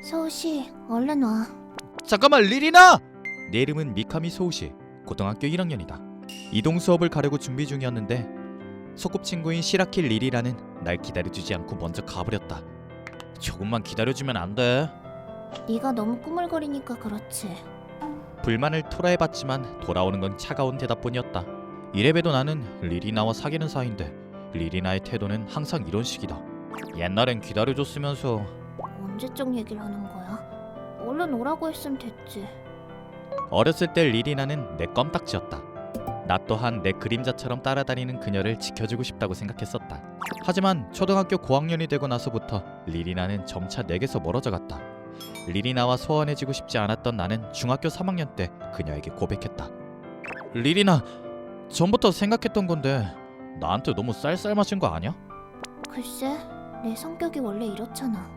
소우씨, 얼른 와. 잠깐만 리리나! 내 이름은 미카미 소우시. 고등학교 1학년이다. 이동 수업을 가려고 준비 중이었는데 소꿉친구인 시라키 리리라는 날 기다려주지 않고 먼저 가버렸다. 조금만 기다려주면 안 돼? 네가 너무 꾸물거리니까 그렇지. 불만을 토로해봤지만 돌아오는 건 차가운 대답뿐이었다. 이래봬도 나는 리리나와 사귀는 사이인데 리리나의 태도는 항상 이런 식이다. 옛날엔 기다려줬으면서. 언제적 얘기를 하는 거야? 얼른 오라고 했으면 됐지. 어렸을 때 리리나는 내 껌딱지였다. 나 또한 내 그림자처럼 따라다니는 그녀를 지켜주고 싶다고 생각했었다. 하지만 초등학교 고학년이 되고 나서부터 리리나는 점차 내게서 멀어져 갔다. 리리나와 소원해지고 싶지 않았던 나는 중학교 3학년 때 그녀에게 고백했다. 리리나, 전부터 생각했던 건데 나한테 너무 쌀쌀맞은 거 아니야? 글쎄, 내 성격이 원래 이렇잖아.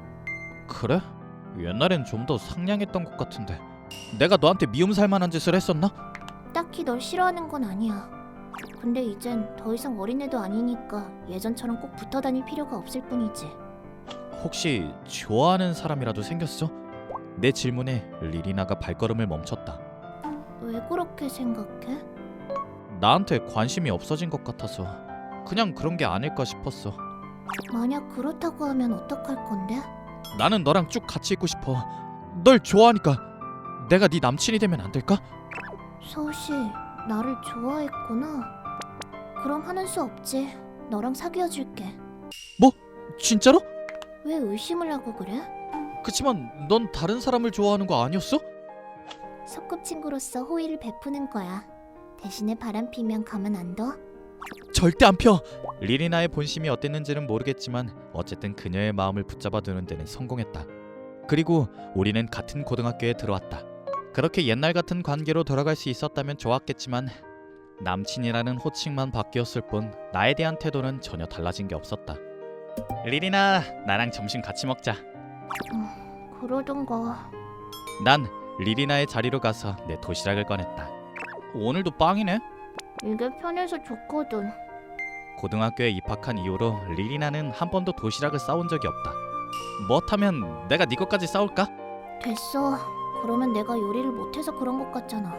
그래? 옛날엔 좀 더 상냥했던 것 같은데 내가 너한테 미움살만한 짓을 했었나? 딱히 널 싫어하는 건 아니야. 근데 이젠 더 이상 어린애도 아니니까 예전처럼 꼭 붙어 다닐 필요가 없을 뿐이지. 혹시 좋아하는 사람이라도 생겼어? 내 질문에 리리나가 발걸음을 멈췄다. 왜 그렇게 생각해? 나한테 관심이 없어진 것 같아서 그냥 그런 게 아닐까 싶었어. 만약 그렇다고 하면 어떡할 건데? 나는 너랑 쭉 같이 있고 싶어. 널 좋아하니까. 내가 네 남친이 되면 안 될까? 서우씨, 나를 좋아했구나. 그럼 하는 수 없지. 너랑 사귀어줄게. 진짜로? 왜 의심을 하고 그래? 그치만 넌 다른 사람을 좋아하는 거 아니었어? 소꿉친구로서 호의를 베푸는 거야. 대신에 바람 피면 가만 안 둬? 절대 안 펴. 리리나의 본심이 어땠는지는 모르겠지만 어쨌든 그녀의 마음을 붙잡아 두는 데는 성공했다. 그리고 우리는 같은 고등학교에 들어왔다. 그렇게 옛날 같은 관계로 돌아갈 수 있었다면 좋았겠지만 남친이라는 호칭만 바뀌었을 뿐 나에 대한 태도는 전혀 달라진 게 없었다. 리리나, 나랑 점심 같이 먹자. 그러던가. 난 리리나의 자리로 가서 내 도시락을 꺼냈다. 오늘도 빵이네? 이게 편해서 좋거든. 고등학교에 입학한 이후로 리리나는 한 번도 도시락을 싸온 적이 없다. 못하면 내가 네 것까지 싸올까? 됐어. 그러면 내가 요리를 못해서 그런 것 같잖아.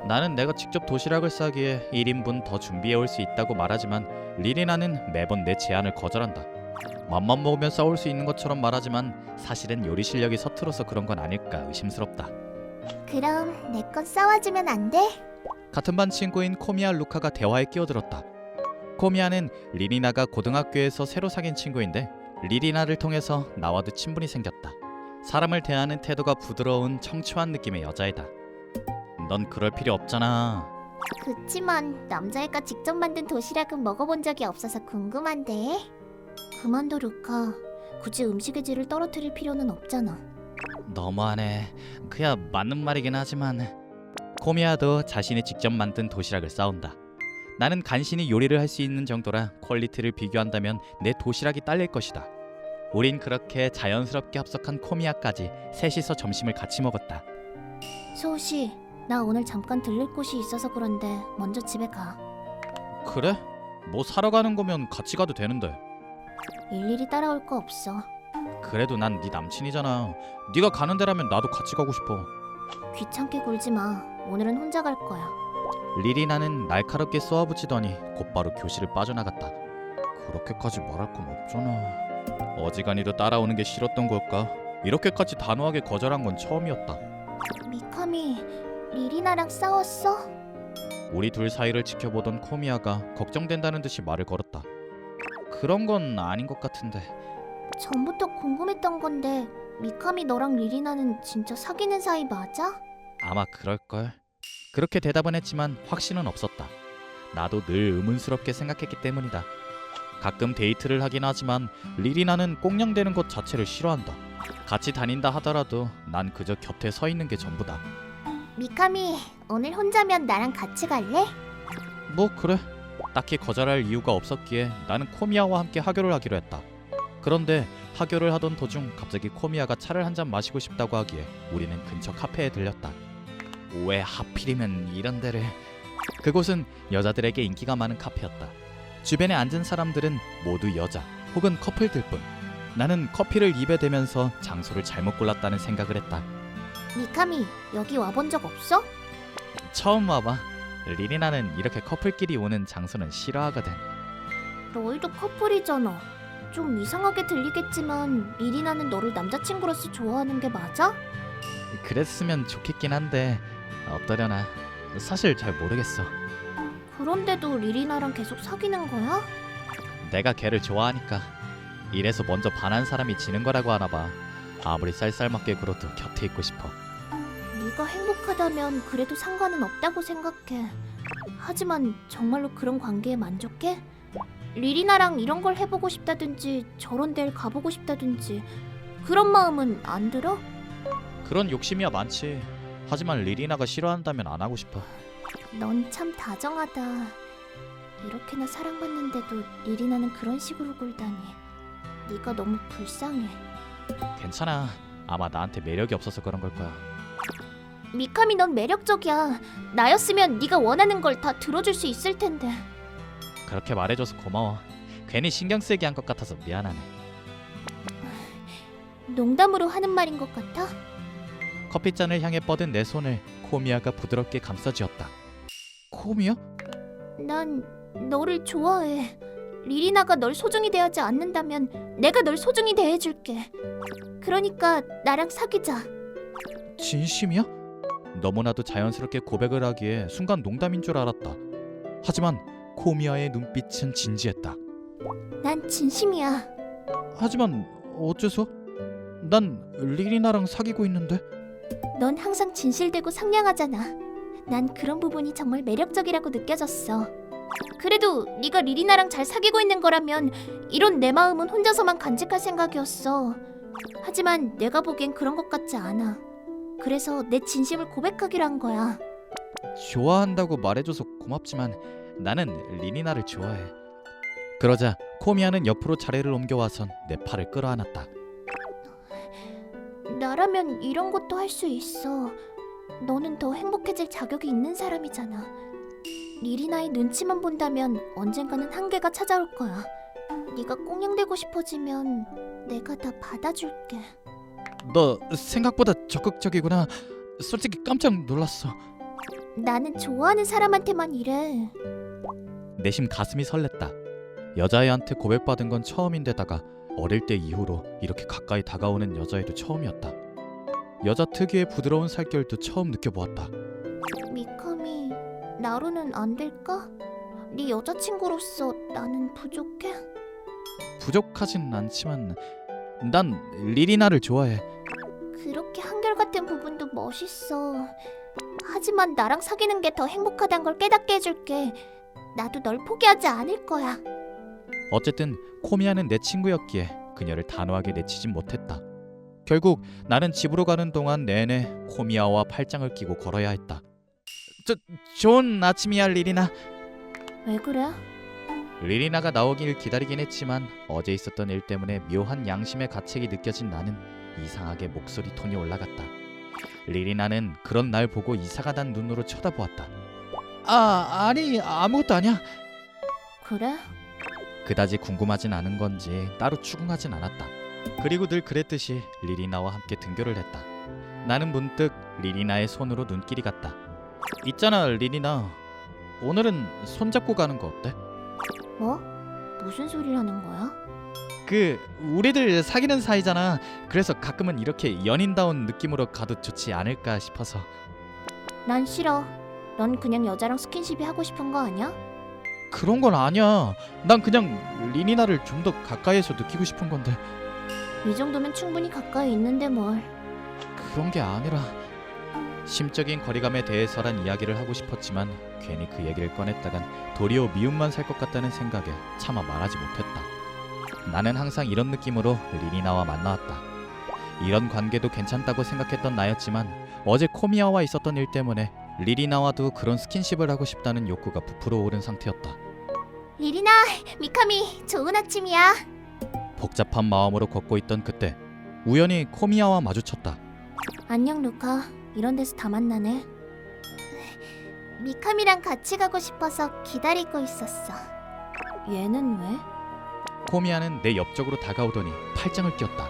나는 내가 직접 도시락을 싸기에 1인분 더 준비해 올 수 있다고 말하지만 리리나는 매번 내 제안을 거절한다. 맘만 먹으면 싸울 수 있는 것처럼 말하지만 사실은 요리 실력이 서툴어서 그런 건 아닐까 의심스럽다. 그럼 내 건 싸워주면 안 돼? 같은 반 친구인 코미야 루카가 대화에 끼어들었다. 코미야는 리리나가 고등학교에서 새로 사귄 친구인데 리리나를 통해서 나와도 친분이 생겼다. 사람을 대하는 태도가 부드러운 청초한 느낌의 여자애다. 넌 그럴 필요 없잖아. 그치만 남자애가 직접 만든 도시락은 먹어본 적이 없어서 궁금한데. 그만둬 루카. 굳이 음식의 질을 떨어뜨릴 필요는 없잖아. 너무하네. 그야 맞는 말이긴 하지만 코미야도 자신이 직접 만든 도시락을 싸온다. 나는 간신히 요리를 할 수 있는 정도라 퀄리티를 비교한다면 내 도시락이 딸릴 것이다. 우린 그렇게 자연스럽게 합석한 코미야까지 셋이서 점심을 같이 먹었다. 소우씨, 나 오늘 잠깐 들릴 곳이 있어서 그런데 먼저 집에 가. 그래? 뭐 사러 가는 거면 같이 가도 되는데. 일일이 따라올 거 없어. 그래도 난 네 남친이잖아. 네가 가는 데라면 나도 같이 가고 싶어. 귀찮게 굴지 마. 오늘은 혼자 갈 거야. 리리나는 날카롭게 쏘아붙이더니 곧바로 교실을 빠져나갔다. 그렇게까지 말할 건 없잖아. 어지간히도 따라오는 게 싫었던 걸까? 이렇게까지 단호하게 거절한 건 처음이었다. 미카미, 리리나랑 싸웠어? 우리 둘 사이를 지켜보던 코미야가 걱정된다는 듯이 말을 걸었다. 그런 건 아닌 것 같은데. 전부터 궁금했던 건데 미카미 너랑 리리나는 진짜 사귀는 사이 맞아? 아마 그럴걸. 그렇게 대답은 했지만 확신은 없었다. 나도 늘 의문스럽게 생각했기 때문이다. 가끔 데이트를 하긴 하지만 리리나는 꽁냥대는 것 자체를 싫어한다. 같이 다닌다 하더라도 난 그저 곁에 서 있는 게 전부다. 미카미, 오늘 혼자면 나랑 같이 갈래? 뭐 그래. 딱히 거절할 이유가 없었기에 나는 코미야와 함께 하교를 하기로 했다. 그런데 하교를 하던 도중 갑자기 코미야가 차를 한 잔 마시고 싶다고 하기에 우리는 근처 카페에 들렸다. 왜 하필이면 이런 데를. 그곳은 여자들에게 인기가 많은 카페였다. 주변에 앉은 사람들은 모두 여자 혹은 커플들 뿐. 나는 커피를 입에 대면서 장소를 잘못 골랐다는 생각을 했다. 미카미, 여기 와본 적 없어? 처음 와봐. 리리나는 이렇게 커플끼리 오는 장소는 싫어하거든. 너희도 커플이잖아. 좀 이상하게 들리겠지만 리리나는 너를 남자친구로서 좋아하는 게 맞아? 그랬으면 좋겠긴 한데 어떠려나. 사실 잘 모르겠어. 그런데도 리리나랑 계속 사귀는 거야? 내가 걔를 좋아하니까. 이래서 먼저 반한 사람이 지는 거라고 하나 봐. 아무리 쌀쌀맞게 굴어도 곁에 있고 싶어. 네가 행복하다면 그래도 상관은 없다고 생각해. 하지만 정말로 그런 관계에 만족해? 리리나랑 이런 걸 해보고 싶다든지 저런 데를 가보고 싶다든지 그런 마음은 안 들어? 그런 욕심이야 많지. 하지만 리리나가 싫어한다면 안 하고 싶어. 넌 참 다정하다. 이렇게나 사랑받는데도 리리나는 그런 식으로 굴다니. 네가 너무 불쌍해. 괜찮아. 아마 나한테 매력이 없어서 그런 걸 거야. 미카미, 넌 매력적이야. 나였으면 네가 원하는 걸 다 들어줄 수 있을 텐데. 그렇게 말해줘서 고마워. 괜히 신경 쓰게 한 것 같아서 미안하네. 농담으로 하는 말인 것 같아? 커피잔을 향해 뻗은 내 손을 코미야가 부드럽게 감싸쥐었다. 코미야? 난 너를 좋아해. 리리나가 널 소중히 대하지 않는다면 내가 널 소중히 대해줄게. 그러니까 나랑 사귀자. 진심이야? 너무나도 자연스럽게 고백을 하기에 순간 농담인 줄 알았다. 하지만 코미야의 눈빛은 진지했다. 난 진심이야. 하지만 어째서? 난 리리나랑 사귀고 있는데. 넌 항상 진실되고 상냥하잖아. 난 그런 부분이 정말 매력적이라고 느껴졌어. 그래도 네가 리리나랑 잘 사귀고 있는 거라면 이런 내 마음은 혼자서만 간직할 생각이었어. 하지만 내가 보기엔 그런 것 같지 않아. 그래서 내 진심을 고백하기로 한 거야. 좋아한다고 말해줘서 고맙지만 나는 리리나를 좋아해. 그러자 코미야는 옆으로 자리를 옮겨와선 내 팔을 끌어안았다. 나라면 이런 것도 할 수 있어. 너는 더 행복해질 자격이 있는 사람이잖아. 리리나의 눈치만 본다면 언젠가는 한계가 찾아올 거야. 네가 꽁냥대고 싶어지면 내가 다 받아줄게. 너 생각보다 적극적이구나. 솔직히 깜짝 놀랐어. 나는 좋아하는 사람한테만 이래. 내심 가슴이 설렜다. 여자애한테 고백받은 건 처음인데다가 어릴 때 이후로 이렇게 가까이 다가오는 여자애도 처음이었다. 여자 특유의 부드러운 살결도 처음 느껴보았다. 미카미, 나로는 안 될까? 네 여자친구로서 나는 부족해? 부족하진 않지만 난 리리나를 좋아해. 그렇게 한결같은 부분도 멋있어. 하지만 나랑 사귀는 게 더 행복하단 걸 깨닫게 해줄게. 나도 널 포기하지 않을 거야. 어쨌든 코미야는 내 친구였기에 그녀를 단호하게 내치진 못했다. 결국 나는 집으로 가는 동안 내내 코미야와 팔짱을 끼고 걸어야 했다. 좋은 아침이야 리리나. 왜 그래? 리리나가 나오길 기다리긴 했지만 어제 있었던 일 때문에 묘한 양심의 가책이 느껴진 나는 이상하게 목소리 톤이 올라갔다. 리리나는 그런 날 보고 이상하단 눈으로 쳐다보았다. 아니 아무것도 아니야. 그래? 그다지 궁금하진 않은 건지 따로 추궁하진 않았다. 그리고 늘 그랬듯이 리리나와 함께 등교를 했다. 나는 문득 리리나의 손으로 눈길이 갔다. 있잖아 리리나, 오늘은 손잡고 가는 거 어때? 뭐? 무슨 소리를 하는 거야? 우리들 사귀는 사이잖아. 그래서 가끔은 이렇게 연인다운 느낌으로 가도 좋지 않을까 싶어서. 난 싫어. 넌 그냥 여자랑 스킨십이 하고 싶은 거 아니야? 그런 건 아니야. 난 그냥 리리나를 좀 더 가까이에서 느끼고 싶은 건데. 이 정도면 충분히 가까이 있는데 뭘. 그런 게 아니라 심적인 거리감에 대해서란 이야기를 하고 싶었지만 괜히 그 얘기를 꺼냈다간 도리어 미움만 살 것 같다는 생각에 차마 말하지 못했다. 나는 항상 이런 느낌으로 리리나와 만나왔다. 이런 관계도 괜찮다고 생각했던 나였지만 어제 코미야와 있었던 일 때문에 리리나와도 그런 스킨십을 하고 싶다는 욕구가 부풀어 오른 상태였다. 리리나, 미카미, 좋은 아침이야. 복잡한 마음으로 걷고 있던 그때 우연히 코미야와 마주쳤다. 안녕 루카. 이런 데서 다 만나네. 미카미랑 같이 가고 싶어서 기다리고 있었어. 얘는 왜? 코미야는 내 옆쪽으로 다가오더니 팔짱을 꼈다.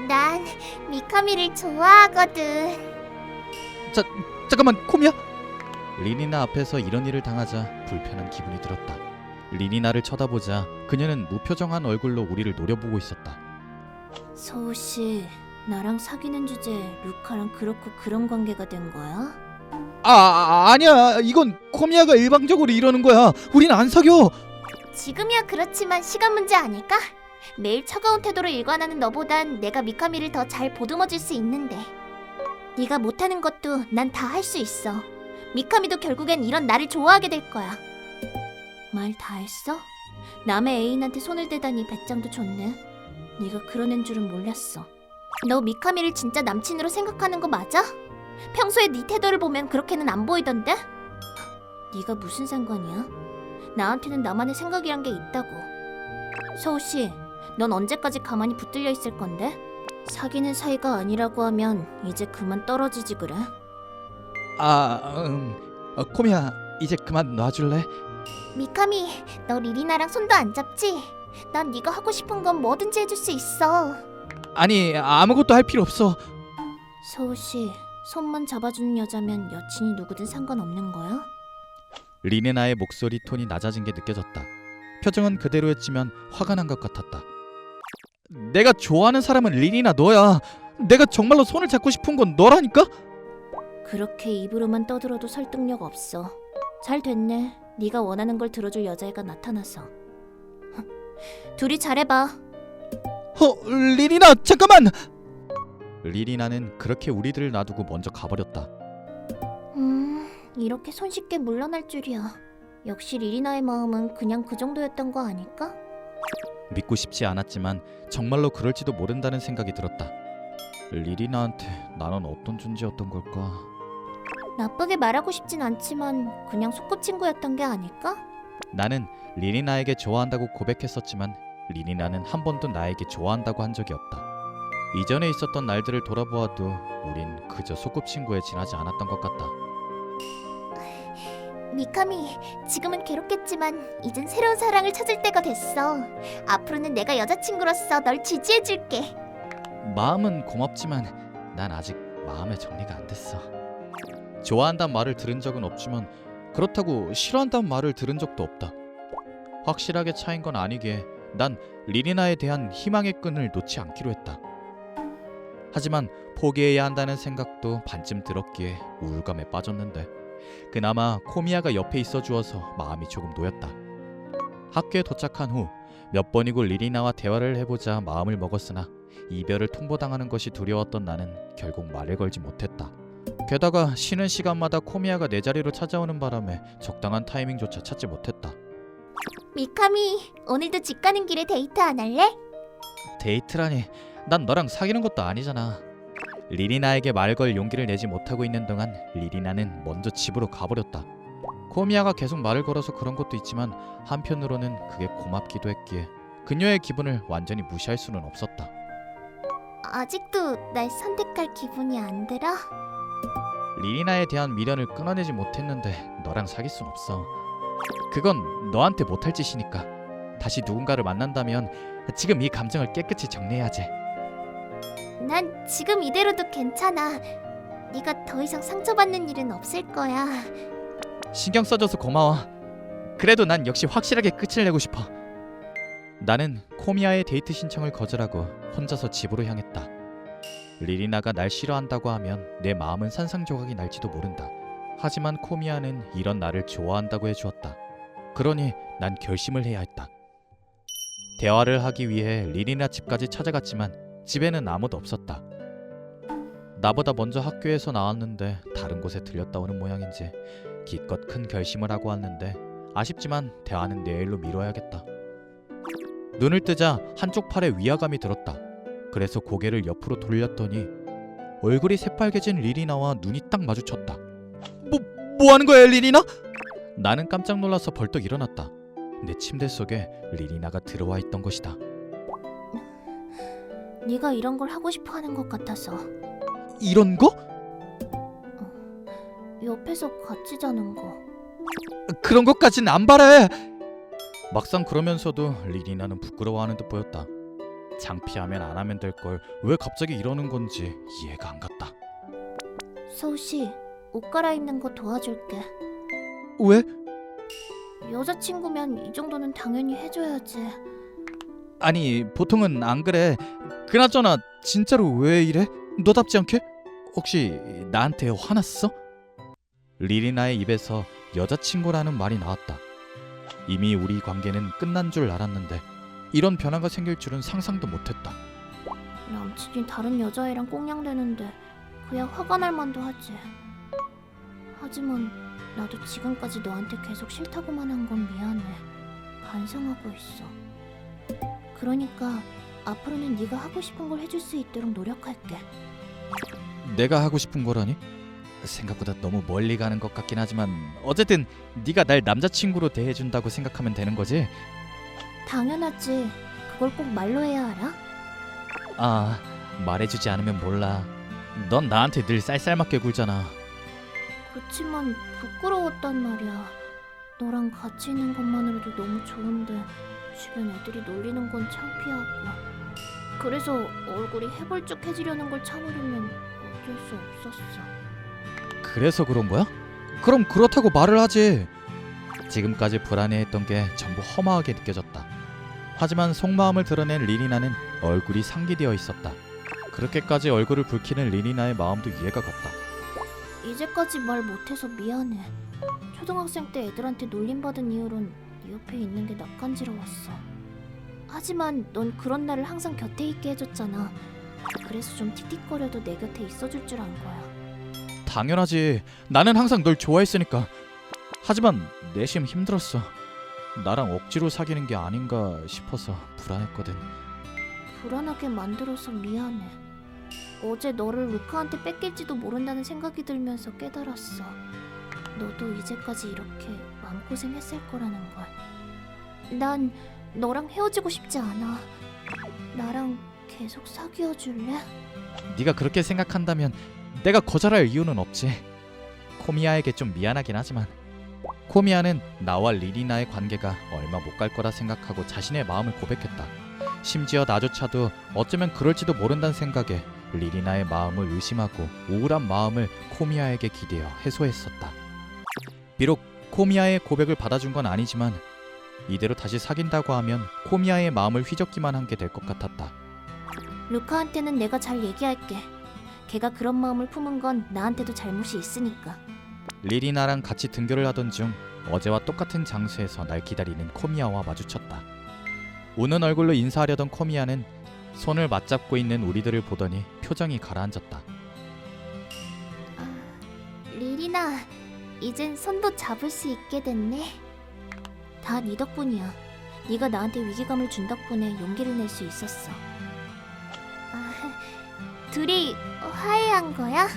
난 미카미를 좋아하거든. 잠깐만, 코미야. 리니나 앞에서 이런 일을 당하자 불편한 기분이 들었다. 리니나를 쳐다보자 그녀는 무표정한 얼굴로 우리를 노려보고 있었다. 서우 씨, 나랑 사귀는 주제에 루카랑 그렇고 그런 관계가 된 거야? 아니야. 이건 코미야가 일방적으로 이러는 거야. 우린 안 사겨. 지금이야 그렇지만 시간 문제 아닐까? 매일 차가운 태도로 일관하는 너보단 내가 미카미를 더 잘 보듬어줄 수 있는데. 네가 못하는 것도 난 다 할 수 있어. 미카미도 결국엔 이런 나를 좋아하게 될 거야. 말 다 했어? 남의 애인한테 손을 대다니 배짱도 좋네. 네가 그런 애인 줄은 몰랐어. 너 미카미를 진짜 남친으로 생각하는 거 맞아? 평소에 네 태도를 보면 그렇게는 안 보이던데? 네가 무슨 상관이야? 나한테는 나만의 생각이란 게 있다고. 서우씨, 넌 언제까지 가만히 붙들려 있을 건데? 사귀는 사이가 아니라고 하면 이제 그만 떨어지지 그래? 코미야, 이제 그만 놔줄래? 미카미, 너 리리나랑 손도 안 잡지? 난 네가 하고 싶은 건 뭐든지 해줄 수 있어. 아니, 아무것도 할 필요 없어. 서우씨, 손만 잡아주는 여자면 여친이 누구든 상관없는 거야? 리니나의 목소리 톤이 낮아진 게 느껴졌다. 표정은 그대로였지만 화가 난 것 같았다. 내가 좋아하는 사람은 리니나 너야. 내가 정말로 손을 잡고 싶은 건 너라니까? 그렇게 입으로만 떠들어도 설득력 없어. 잘 됐네. 네가 원하는 걸 들어줄 여자애가 나타나서. 둘이 잘해봐. 리니나, 잠깐만. 리니나는 그렇게 우리들을 놔두고 먼저 가버렸다. 이렇게 손쉽게 물러날 줄이야. 역시 리리나의 마음은 그냥 그 정도였던 거 아닐까? 믿고 싶지 않았지만 정말로 그럴지도 모른다는 생각이 들었다. 리리나한테 나는 어떤 존재였던 걸까? 나쁘게 말하고 싶진 않지만 그냥 소꿉친구였던 게 아닐까? 나는 리니나에게 좋아한다고 고백했었지만 리니나는 한 번도 나에게 좋아한다고 한 적이 없다. 이전에 있었던 날들을 돌아보아도 우린 그저 소꿉친구에 지나지 않았던 것 같다. 미카미, 지금은 괴롭겠지만 이젠 새로운 사랑을 찾을 때가 됐어. 앞으로는 내가 여자친구로서 널 지지해줄게. 마음은 고맙지만 난 아직 마음의 정리가 안 됐어. 좋아한단 말을 들은 적은 없지만 그렇다고 싫어한단 말을 들은 적도 없다. 확실하게 차인 건 아니기에 난 리리나에 대한 희망의 끈을 놓지 않기로 했다. 하지만 포기해야 한다는 생각도 반쯤 들었기에 우울감에 빠졌는데 그나마 코미야가 옆에 있어 주어서 마음이 조금 놓였다. 학교에 도착한 후 몇 번이고 리리나와 대화를 해보자 마음을 먹었으나 이별을 통보당하는 것이 두려웠던 나는 결국 말을 걸지 못했다. 게다가 쉬는 시간마다 코미야가 내 자리로 찾아오는 바람에 적당한 타이밍조차 찾지 못했다. 미카미, 오늘도 집 가는 길에 데이트 안 할래? 데이트라니, 난 너랑 사귀는 것도 아니잖아. 리리나에게 말 걸 용기를 내지 못하고 있는 동안 리리나는 먼저 집으로 가버렸다. 코미야가 계속 말을 걸어서 그런 것도 있지만 한편으로는 그게 고맙기도 했기에 그녀의 기분을 완전히 무시할 수는 없었다. 아직도 날 선택할 기분이 안 들어? 리리나에 대한 미련을 끊어내지 못했는데 너랑 사귈 순 없어. 그건 너한테 못할 짓이니까. 다시 누군가를 만난다면 지금 이 감정을 깨끗이 정리해야지. 난 지금 이대로도 괜찮아. 네가 더 이상 상처받는 일은 없을 거야. 신경 써줘서 고마워. 그래도 난 역시 확실하게 끝을 내고 싶어. 나는 코미야의 데이트 신청을 거절하고 혼자서 집으로 향했다. 리리나가 날 싫어한다고 하면 내 마음은 산산조각이 날지도 모른다. 하지만 코미야는 이런 나를 좋아한다고 해주었다. 그러니 난 결심을 해야 했다. 대화를 하기 위해 리리나 집까지 찾아갔지만 집에는 아무도 없었다. 나보다 먼저 학교에서 나왔는데 다른 곳에 들렸다 오는 모양인지 기껏 큰 결심을 하고 왔는데 아쉽지만 대화는 내일로 미뤄야겠다. 눈을 뜨자 한쪽 팔에 위화감이 들었다. 그래서 고개를 옆으로 돌렸더니 얼굴이 새빨개진 리리나와 눈이 딱 마주쳤다. 뭐 하는 거야, 리리나? 나는 깜짝 놀라서 벌떡 일어났다. 내 침대 속에 리리나가 들어와 있던 것이다. 네가 이런 걸 하고 싶어 하는 것 같아서. 이런 거? 옆에서 같이 자는 거. 그런 것까진 안 바래. 막상 그러면서도 리리나는 부끄러워하는 듯 보였다. 창피하면 안 하면 될 걸 왜 갑자기 이러는 건지 이해가 안 갔다. 서우씨, 옷 갈아입는 거 도와줄게. 왜? 여자친구면 이 정도는 당연히 해줘야지. 아니 보통은 안 그래. 그나저나 진짜로 왜 이래? 너답지 않게? 혹시 나한테 화났어? 리리나의 입에서 여자친구라는 말이 나왔다. 이미 우리 관계는 끝난 줄 알았는데 이런 변화가 생길 줄은 상상도 못했다. 남친이 다른 여자애랑 꽁냥대는데 그야 화가 날 만도 하지. 하지만 나도 지금까지 너한테 계속 싫다고만 한 건 미안해. 반성하고 있어. 그러니까 앞으로는 네가 하고 싶은 걸 해줄 수 있도록 노력할게. 내가 하고 싶은 거라니? 생각보다 너무 멀리 가는 것 같긴 하지만 어쨌든 네가 날 남자친구로 대해준다고 생각하면 되는 거지? 당연하지. 그걸 꼭 말로 해야 알아? 아, 말해주지 않으면 몰라. 넌 나한테 늘 쌀쌀맞게 굴잖아. 그치만 부끄러웠단 말이야. 너랑 같이 있는 것만으로도 너무 좋은데 주변 애들이 놀리는 건 창피하고. 그래서 얼굴이 해벌쭉해지려는 걸 참으려면 어쩔 수 없었어. 그래서 그런 거야? 그럼 그렇다고 말을 하지. 지금까지 불안해했던 게 전부 허망하게 느껴졌다. 하지만 속마음을 드러낸 리리나는 얼굴이 상기되어 있었다. 그렇게까지 얼굴을 붉히는 리리나의 마음도 이해가 갔다. 이제까지 말 못해서 미안해. 초등학생 때 애들한테 놀림받은 이후론 네 옆에 있는 게 낯간지러웠어. 하지만 넌 그런 나를 항상 곁에 있게 해줬잖아. 그래서 좀 틱틱거려도 내 곁에 있어줄 줄 안 거야. 당연하지. 나는 항상 널 좋아했으니까. 하지만 내심 힘들었어. 나랑 억지로 사귀는 게 아닌가 싶어서 불안했거든. 불안하게 만들어서 미안해. 어제 너를 루카한테 뺏길지도 모른다는 생각이 들면서 깨달았어. 너도 이제까지 이렇게 마음고생했을 거라는 걸. 난 너랑 헤어지고 싶지 않아. 나랑 계속 사귀어 줄래? 네가 그렇게 생각한다면 내가 거절할 이유는 없지. 코미야에게 좀 미안하긴 하지만 코미야는 나와 리리나의 관계가 얼마 못 갈 거라 생각하고 자신의 마음을 고백했다. 심지어 나조차도 어쩌면 그럴지도 모른다는 생각에 리리나의 마음을 의심하고 우울한 마음을 코미야에게 기대어 해소했었다. 비록 코미야의 고백을 받아준 건 아니지만 이대로 다시 사귄다고 하면 코미야의 마음을 휘젓기만 한 게 될 것 같았다. 루카한테는 내가 잘 얘기할게. 걔가 그런 마음을 품은 건 나한테도 잘못이 있으니까. 리리나랑 같이 등교를 하던 중 어제와 똑같은 장소에서 날 기다리는 코미야와 마주쳤다. 우는 얼굴로 인사하려던 코미야는 손을 맞잡고 있는 우리들을 보더니 표정이 가라앉았다. 리리나, 이젠 손도 잡을 수 있게 됐네. 다 네 덕분이야. 네가 나한테 위기감을 준 덕분에 용기를 낼 수 있었어. 둘이 화해한 거야?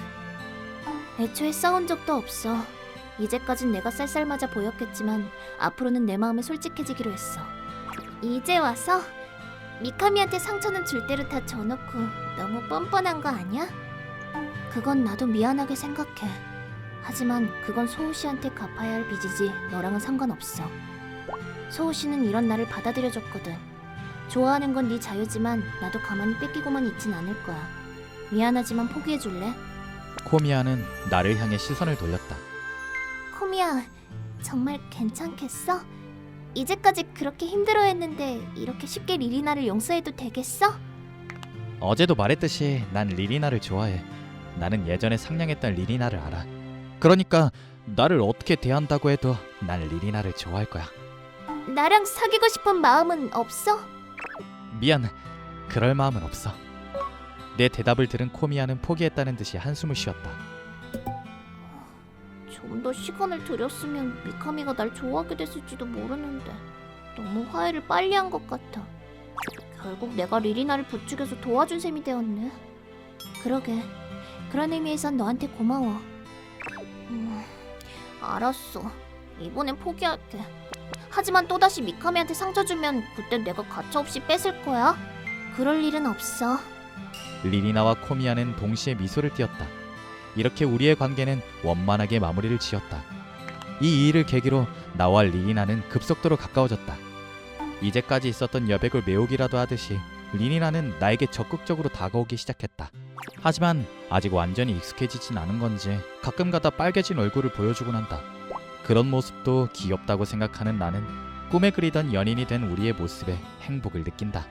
애초에 싸운 적도 없어. 이제까진 내가 쌀쌀맞아 보였겠지만 앞으로는 내 마음에 솔직해지기로 했어. 이제 와서? 미카미한테 상처는 줄 대로 다 줘놓고 너무 뻔뻔한 거 아니야? 그건 나도 미안하게 생각해. 하지만 그건 소우 씨한테 갚아야 할 빚이지 너랑은 상관없어. 소우 씨는 이런 나를 받아들여줬거든. 좋아하는 건 네 자유지만 나도 가만히 뺏기고만 있진 않을 거야. 미안하지만 포기해줄래? 코미야는 나를 향해 시선을 돌렸다. 코미야, 정말 괜찮겠어? 이제까지 그렇게 힘들어했는데 이렇게 쉽게 리리나를 용서해도 되겠어? 어제도 말했듯이 난 리리나를 좋아해. 나는 예전에 상냥했던 리리나를 알아. 그러니까 나를 어떻게 대한다고 해도 난 리리나를 좋아할 거야. 나랑 사귀고 싶은 마음은 없어? 미안, 그럴 마음은 없어. 내 대답을 들은 코미야는 포기했다는 듯이 한숨을 쉬었다. 좀 더 시간을 들였으면 미카미가 날 좋아하게 됐을지도 모르는데 너무 화해를 빨리 한 것 같아. 결국 내가 리리나를 부추겨서 도와준 셈이 되었네. 그러게, 그런 의미에선 너한테 고마워. 알았어. 이번엔 포기할게. 하지만 또다시 미카미한테 상처 주면 그땐 내가 가차없이 뺏을 거야. 그럴 일은 없어. 리리나와 코미야는 동시에 미소를 띄었다. 이렇게 우리의 관계는 원만하게 마무리를 지었다. 이 일을 계기로 나와 리리나는 급속도로 가까워졌다. 이제까지 있었던 여백을 메우기라도 하듯이 리니나는 나에게 적극적으로 다가오기 시작했다. 하지만 아직 완전히 익숙해지진 않은 건지 가끔가다 빨개진 얼굴을 보여주곤 한다. 그런 모습도 귀엽다고 생각하는 나는 꿈에 그리던 연인이 된 우리의 모습에 행복을 느낀다.